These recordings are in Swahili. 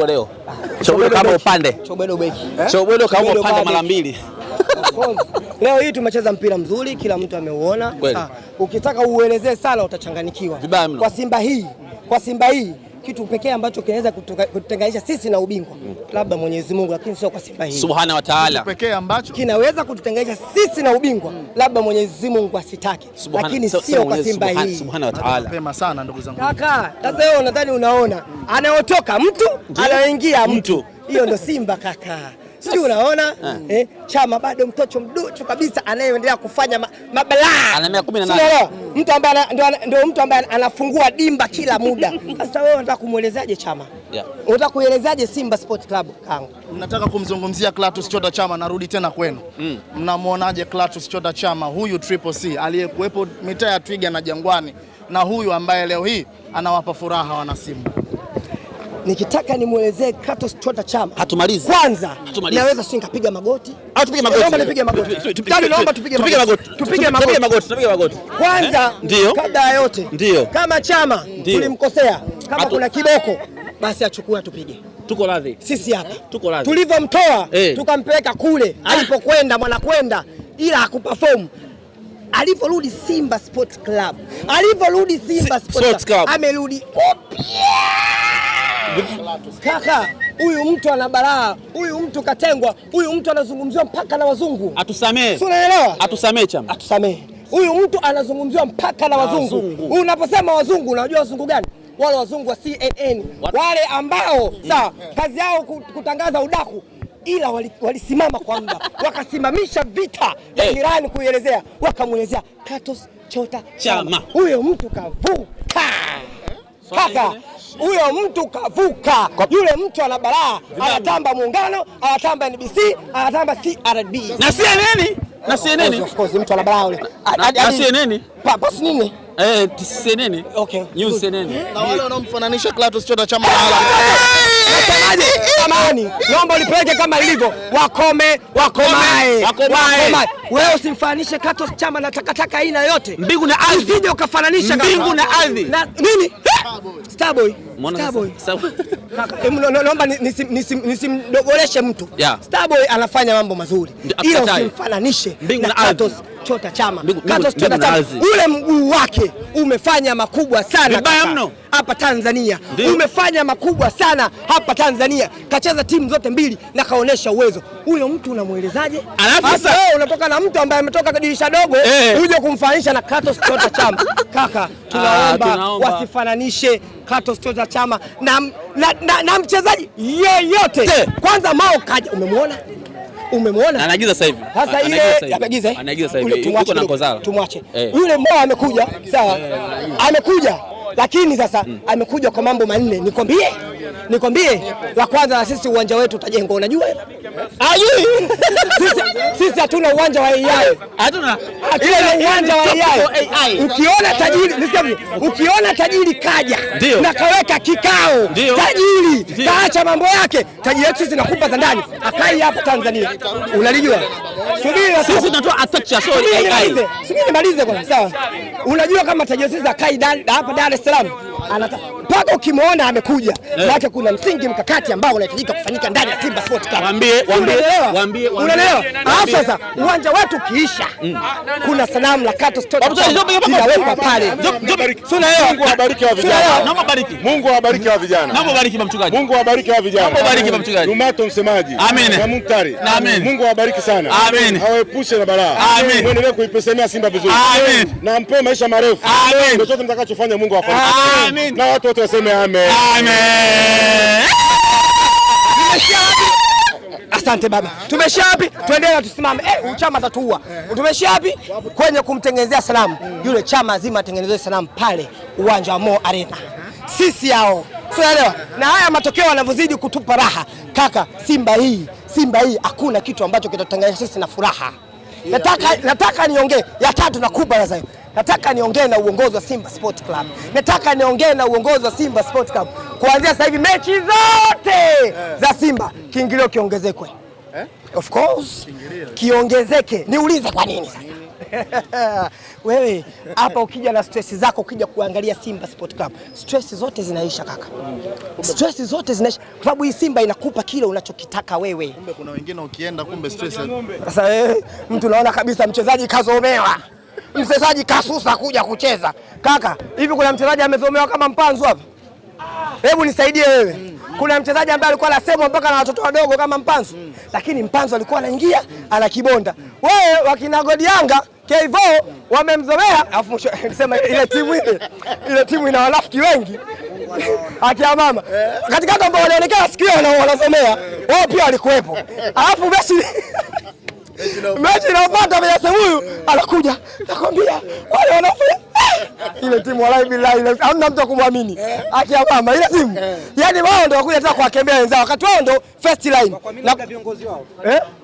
leo. Chobwedo kama upande. Chobwedo beki. Chobwedo kama upande mara mbili. Leo hii tumecheza mpira mzuri, kila mtu ameuona. Ukitaka uelezee sana utachanganikiwa. Kwa Simba hii kitu pekee ambacho kinaweza kututenganisha sisi na ubingwa labda Mwenyezi Mungu, lakini sio kwa Simba hii. Subhana wa Ta'ala. Kitu pekee ambacho kinaweza kututenganisha sisi na ubingwa labda Mwenyezi Mungu asitaki, lakini sio kwa Simba hii. Subhana wa Ta'ala. Pema sana ndugu zangu. Kaka, sasa wewe unadhani unaona anayotoka mtu anaingia mtu. Hiyo ndo Simba kaka. Sijui unaona Chama bado mtoto mdogo kabisa anayeendelea kufanya mabalaa. Ana miaka 18. Mtu ambaye ndio mtu ambaye anafungua dimba kila muda. Sasa wewe unataka kumuelezaje Chama? Unataka kuelezaje Simba Sport Club kangu? Mnataka kumzungumzia Clatous Chota Chama, narudi tena kwenu. Mnamuonaje Clatous Chota Chama, huyu Triple C aliyekuwepo mitaa ya Twiga na Jangwani, na huyu ambaye leo hii anawapa furaha wana Simba? Nikitaka nimuelezee Clatous Chota Chama, hatumalizi. Kwanza naweza nikapiga magoti. Au tupige magoti. Naomba nipige magoti. Naomba tupige magoti. Tupige magoti. Kwanza kabla ya yote, kama Chama tulimkosea, kama kuna kiboko basi achukue tupige. Tuko radhi. Sisi hapa tulivyomtoa tukampeleka kule alipokwenda mwanakwenda, ila hakuperform. Alivyorudi Simba Sports Club, amerudi kaka. Huyu mtu ana balaa, huyu mtu katengwa, huyu mtu anazungumziwa mpaka na wazungu. Atusamee. Unaelewa? Atusamee Chama. Atusamee. Huyu mtu anazungumziwa mpaka na wazungu. Unaposema wazungu unajua wazungu gani? Wale wazungu wa CNN. Wale ambao kazi yao kutangaza udaku, ila walisimama kwa muda, wakasimamisha vita ya Iran kuielezea, wakamuelezea Clatous Chota Chama. Huyo mtu kavuka. Kaka, huyo mtu kavuka. Yule mtu ana balaa, anatamba Muungano, anatamba NBC, anatamba CRB. Na CNN? Na CNN? Of course mtu ana balaa yule. Na CNN? Boss nini? CNN. Okay. News CNN. Na wale wanaomfananisha Clatous Chota Chama na Samahani, naomba ulipeleke kama ilivyo. Wakomae. Wewe usimfananishe Clatous Chama na takataka aina yote. Mbingu na ardhi. Usije ukafananisha mbingu na ardhi. Na nini? Starboy. Naomba nisimdogoreshe mtu. Starboy anafanya mambo mazuri, ila usimfananishe na Clatous Chota Chama. Clatous Chota Chama, ule mguu wake umefanya makubwa sana hapa Tanzania. Umefanya makubwa sana hapa Tanzania. Kacheza timu zote mbili na kaonesha uwezo. Huyo mtu unamuelezaje? Sasa wewe unatoka na mtu ambaye ametoka dirisha dogo uje kumfananisha na Clatous Chota Chama. Kaka, tunaomba wasifananishe Clatous Chota Chama na mchezaji yeyote. Kwanza Mao kaja, umemwona? Anaagiza sasa hivi. Sasa ile anaagiza sasa hivi. Yuko na Kozala. Tumwache. Yule Mao amekuja, sawa? Amekuja. Lakini sasa amekuja kwa mambo manne. Nikwambie la kwanza, sisi uwanja wetu utajengwa, unajua? Sisi hatuna uwanja wa AI. Hatuna uwanja wa AI. Ukiona tajiri kaja na kaweka kikao, tajiri kaacha mambo yake, tajiri yetu sisi nakupa za ndani, akai hapa Tanzania. Unalijua? Subiri sisi tunatoa attack sorry AI. Subiri malize kwanza, sawa? Unajua kama tajiri sisi akai hapa Dar es Salaam, mpaka ukimwona amekuja, maana kuna msingi mkakati ambao unahitajika kufanyika ndani ya Simba Sports Club. Waambie. Unaelewa? Sasa uwanja wetu kiisha, kuna sanamu la Clatous Chota linawekwa pale. Mungu awabariki wa vijana. Naomba bariki. Mungu awabariki wa vijana. Naomba bariki mchungaji. Mungu awabariki wa vijana. Naomba bariki mchungaji. Lumato msemaji. Amen. Na Muktari. Amen. Mungu awabariki sana. Amen. Hawaepushe na balaa. Amen. Muendelee kuipesemea Simba vizuri. Amen. Na mpe maisha marefu. Amen. Chochote mtakachofanya Mungu awafanikishe. Amen. Na watu wote waseme amen. Amen. Asante baba. Tumeshia wapi? Tuendelee tusimame. Chama tatuua. Tumeshia wapi? Kwenye kumtengenezea salamu. Yule Chama lazima atengenezwe salamu pale uwanja wa Mo Arena. Sisi hao. Unaelewa? Na haya matokeo yanavyozidi kutupa raha. Kaka, Simba hii hakuna kitu ambacho kitatangaza sisi na furaha. Nataka niongee ya tatu na kubwa sasa. Nataka niongee na uongozi wa Simba Sports Club. Nataka niongee na uongozi wa Simba Sports Club. Kuanzia sasa hivi mechi zote za Simba kiingilio kiongezekwe. Of course. Kiongezeke. Niulize kwa nini sasa? wewe hapa ukija na stress zako, ukija kuangalia Simba Sport Club, stress zote zinaisha kaka. Stress zote zinaisha kwa sababu hii Simba inakupa kile unachokitaka wewe. Kumbe kuna wengine ukienda kumbe stress. Sasa wewe mtu naona kabisa mchezaji kazomewa. Mchezaji kasusa kuja kucheza. Kaka, hivi kuna mchezaji amezomewa kama Mpanzu hapa? Hebu nisaidie wewe. Kuna mchezaji ambaye alikuwa anasemwa mpaka na watoto wadogo kama Mpanzu. Lakini Mpanzu alikuwa anaingia ana kibonda. Wewe wakina Godianga Kevo wamemzomea, afu nisema ile timu ina wanafiki wengi. Akia mama. Katika ambao wanaonekana sikio wanazomea, wao pia walikuwepo. Alafu mechi inafuata Meyasa huyu anakuja. Nakwambia wale wanafanya ile timu wallahi billahi hamna mtu kumwamini. Akia mama ile timu. Yaani wao ndio wakuja hata kuwakemea wenzao wakati wao ndio first line. Na viongozi wao.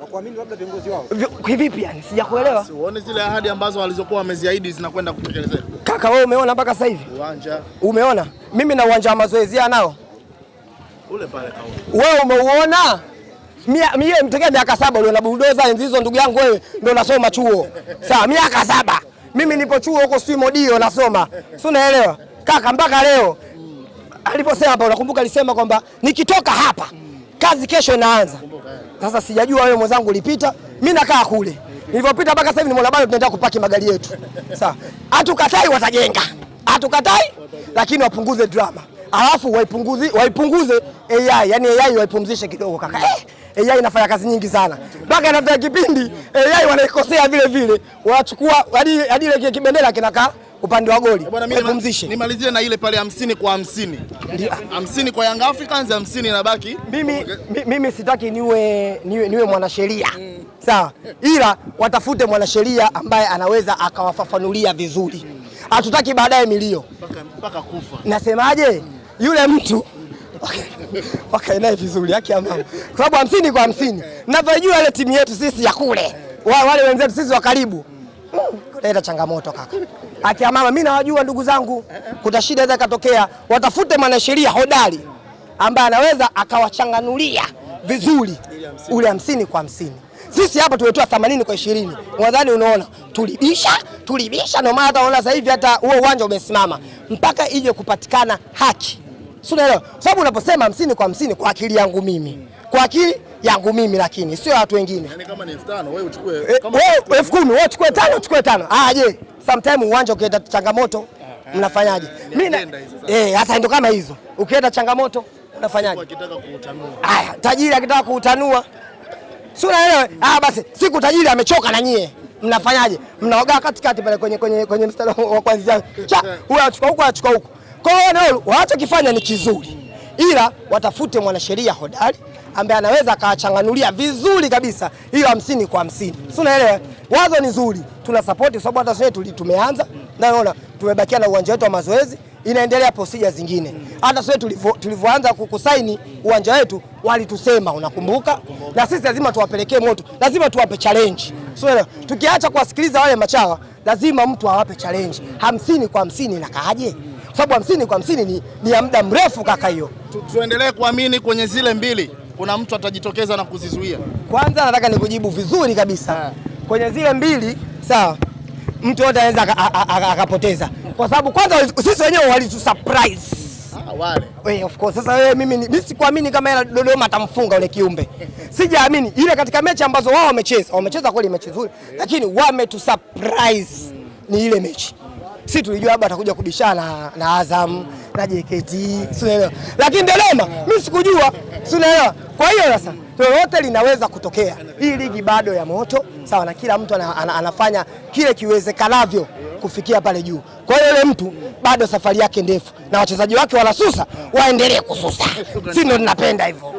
Wakuamini labda viongozi wao. Vipi yani? Sijakuelewa. Uone zile ahadi ambazo walizokuwa wameziahidi zinakwenda kutekelezeka. Kaka wewe umeona mpaka sasa hivi? Uwanja. Umeona? Mimi na uwanja wa mazoezi nao. Ule pale kauli. Wewe umeuona? Mimi mtokea miaka 7 ule na bulldozer enzi hizo ndugu yangu wewe ndio nasoma chuo. Sawa, miaka 7. Mimi nipo chuo huko Swimodio nasoma. Si unaelewa? Kaka mpaka leo aliposema hapa unakumbuka alisema kwamba nikitoka hapa kazi kesho inaanza. Sasa sijajua wewe mwenzangu ulipita, mimi nakaa kule. Nilipopita mpaka sasa hivi nimeona bado tunaenda kupaki magari yetu. Sawa. Hatukatai watajenga. Hatukatai lakini wapunguze drama. Alafu waipunguze AI, yani AI waipumzishe kidogo kaka. AI inafanya kazi nyingi sana. Mpaka inafika kipindi AI wanaikosea vile vile. Wanachukua hadi ile kibendera kinakaa upande wa goli. Waipumzishe. Nimalizie na ile pale 50 kwa 50. Ndio 50 kwa Young Africans, 50 inabaki. Mimi sitaki niwe mwanasheria. Sawa. Ila watafute mwanasheria ambaye anaweza akawafafanulia vizuri. Hatutaki baadaye milio mpaka kufa. Nasemaje? Yule mtu okay naye vizuri yake mama. Kwa sababu 50 kwa 50. Ninavyojua ile timu yetu sisi ya kule. Wale wenzetu sisi wa karibu. Kuleta changamoto kaka. Akia mama mimi nawajua ndugu zangu. Kuta shida inaweza katokea. Watafute mwanasheria hodari ambaye anaweza akawachanganulia vizuri ule 50 kwa 50. Sisi hapa tumetoa 80 kwa 20. Unadhani unaona? Tulibisha ndio maana unaona sasa hivi hata huo uwanja umesimama mpaka ije kupatikana haki. Si unaelewa? Sababu unaposema 50 kwa 50 kwa akili yangu mimi. Kwa akili yangu mimi lakini sio watu wengine. Yaani kama ni 5,000 wewe uchukue kama wewe 10,000 wewe uchukue 5 uchukue 5. Je, sometime uwanja ukileta changamoto mnafanyaje? Mimi hasa ndio kama hizo. Ukileta changamoto unafanyaje? Akitaka kuutanua. Tajiri akitaka kuutanua. Si unaelewa? Basi siku tajiri amechoka na nyie. Mnafanyaje? Mnaoga katikati pale kwenye mstari wa kwanza. Huyu achukua huko achukua huko. Kwa hiyo wanachokifanya ni kizuri. Ila watafute mwanasheria hodari ambaye anaweza akawachanganulia vizuri kabisa hiyo 50 kwa 50. Si unaelewa? Wazo ni zuri. Tuna support kwa sababu hata sisi tumeanza na unaona tumebakia na uwanja wetu wa mazoezi, inaendelea procedure zingine. Hata sisi tulivyoanza kukusaini uwanja wetu walitusema unakumbuka? Na sisi lazima tuwapelekee moto. Lazima tuwape challenge. Si unaelewa? Tukiacha kuwasikiliza wale machawa, lazima mtu awape challenge. 50 kwa 50 inakaaje? Sababu 50 kwa 50 ni ya muda mrefu kaka hiyo. Tuendelee kuamini kwenye zile mbili. Kuna mtu atajitokeza na kuzizuia. Kwanza nataka nikujibu vizuri kabisa. Kwenye zile mbili, sawa. Mtu yote anaweza akapoteza. Kwa sababu kwanza sisi wenyewe walitu surprise. Wale. Of course. Sasa wewe mimi sikuamini kama yeye Dodoma atamfunga ule kiumbe. Sijaamini. Ile katika mechi ambazo wao wamecheza kweli mechi nzuri, lakini wametu surprise ni ile mechi. Sisi tulijua labda atakuja kubishana na Azam na JKT, si unaelewa? Lakini Dodoma mimi sikujua, si unaelewa? Kwa hiyo sasa lolote linaweza kutokea. Hii ligi bado ya moto, sawa, na kila mtu anafanya kile kiwezekanavyo kufikia pale juu. Kwa hiyo yule mtu bado safari yake ndefu na wachezaji wake wanasusa, waendelee kususa. Sisi ndio tunapenda hivyo.